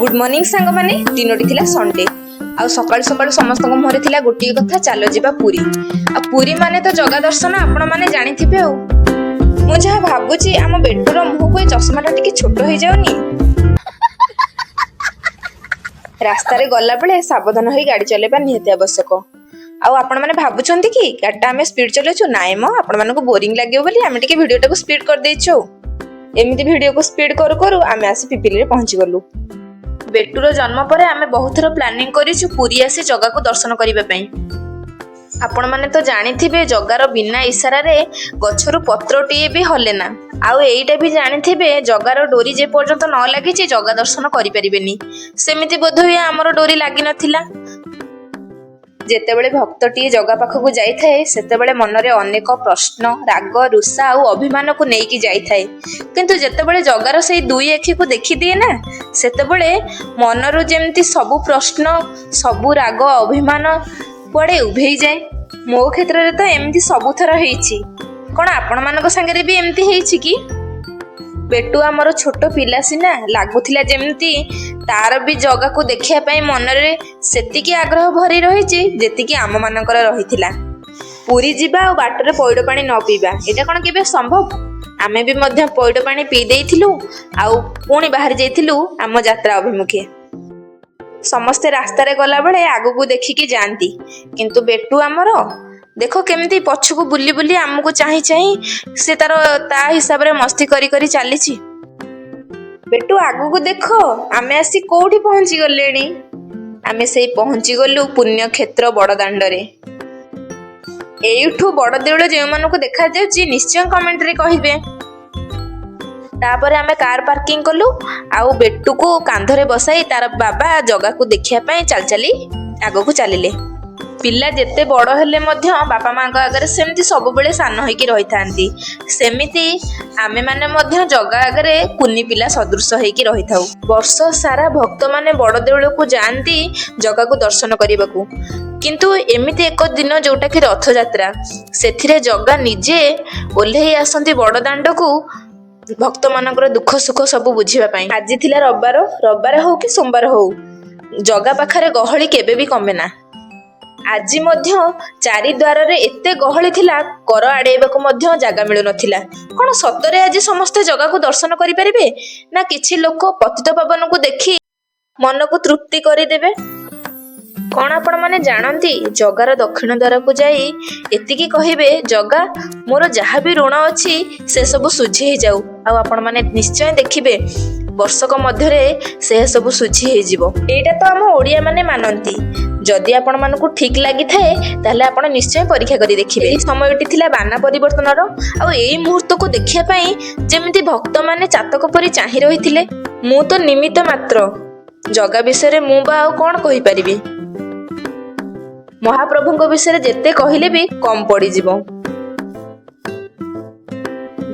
Good morning सांग माने दिनोटी थिला संडे आ सकाळ सकाळ समस्त मुहरे थिला गोटी कथा चलो जिबा पुरी आ पुरी माने तो जगा दर्शन आपण माने जानिथिबे आ मु जहा भाबुची आम बेटुर मुह को चश्माटा टिके छोट हो जाउनी रास्ता रे गल्ला बेले सावधान होई गाड़ी चलेबा निहति आवश्यक आपण माने भाबुचंती कि गाडा हमें स्पीड चलेछु नाइ म आपण मानको बोरिंग लागियो बोली हमें टिके वीडियो टाको स्पीड कर देछु एमिति वीडियो को स्पीड करू करू आमे आसी पिपिली रे पहुंची गलु बेटुर जन्म पर आमे बहुत थर प्लानिंग करिछु पुरी आसी जगा को दर्शन करिबा पई आपण माने तो जानिथिबे जगार बिना इशारा रे गछरु पत्रटिए भी हलेना आउ एइटा भी जानिथिबे जगार डोरी जे पर्यंत न लागिछि जगा दर्शन करि परिबेनी सेमिति बोधय हमर डोरी लागि नथिला जेतेबेले भक्तटिए जगा पाखकु जाई थाए सेतेबेले मनरे अनेक प्रश्न राग रुषा और अभिमान को नेकी जाई थाए किंतु जेतेबेले जगार सेई दुई आखि को देखि दिए ना सेतेबेले मनरु जेमति सबु प्रश्न सबु राग अभिमान पड़े उभेई जाए मो क्षेत्र रे तो एमती सबु थर हेइछि कोन आपण मानक संगे भी एमती हेइछि कि बेटू आमर छोट पिला सिना लागुथिला जेमती तार भी जगा को देखिया पई मन रे सेतिकी आग्रह भरी रहिछि जेतिकी आम मानकर रहिथिला पुरी जिबा और बाटर पइड पानी न पीबा एटा कोन केबे संभव आमे भी मध्य पइड पानी पी देइथिलु आउ पुणी बाहर जाइथिलु आम यात्रा अभिमुखे समस्ते रास्ता रे गला बेले आगु को देखिकी जानती किंतु बेटू आमर देखो केमती पछकु बुली बुली आमको चाहि चाहि से तार ता हिसाब रे मस्ती करी करी चलीछि बेटू आगु को देखो आमे आसी कोठी पहुंची गलेनी आमे सेई पहुंची गलु पुण्य क्षेत्र बड़दांड रे एइठु बड़ देउळ जे मानको देखा जाउची निश्चय कमेंट रे कहिबे तापरे आमे कार पार्किंग कलु आउ बेटू को कांधरे बसाई तार बाबा जगा को देखिया पई चल चली आगो को चलिले पिला जेते बड़ हेले मध्य बापा माँ आगे सेमती सब बेले सान होइकी रही थांती सेमिति आमे माने मध्य जगा आगे कुनी पिला सदृश होइकी रही थाउ वर्ष सारा भक्त माने बड़ देउळ को जानती जगा को दर्शन करने को किंतु एमिति एक दिन जोटा कि रथ यात्रा सेथिरे जगा निजे ओल्हेई आसंती बड़ दांड को भक्त मानकर दुख सुख सब बुझिबा पई आज थिला रविवार हो कि सोमवार हो जगा पाखरे गहली केबे भी कमे ना आज मध्य चारि द्वार रे एते गहली थिला कर आड़ेबाको मध्य जागा मिलु नथिला कोन सतरे आज समस्त जगा को दर्शन करि परिबे ना किछि लोक पतित पावन को देखि मन को तृप्ति करि देबे कोन आपण माने जानंती जगार दक्षिण द्वार को जाई एतिकी कहिबे जगा मोर जहा भी ऋण अछि से सब सुझी हे जाऊ आ आपण माने निश्चय देखिबे वर्षक मध्य रे से सब सुझी हे जिवो एटा तो हम ओडिया माने मानंती जदि आपण मानकु ठीक लागि थाए ताले आपण निश्चय परीक्षा करी देखिबे एई समयटी थिला बाना परिवर्तनर आ एई मुहूर्त को देखिया पई जेमिति भक्त माने चातक परि चाहि रहिथिले मु तो निमित्त मात्र जगा विषय रे मु बा कोन कहि परिबी महाप्रभुଙ୍କ विषय जेते कहिले भी कम पड़ी जिवो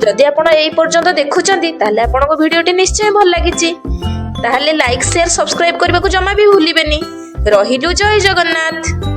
जदि आपण एई पर्यंत देखुचंती ताले आपनको वीडियोटी निश्चय भल लागिची ताले लाइक शेयर सब्सक्राइब करबा को जमा भी भूलिबेनी रहिलु जय जगन्नाथ।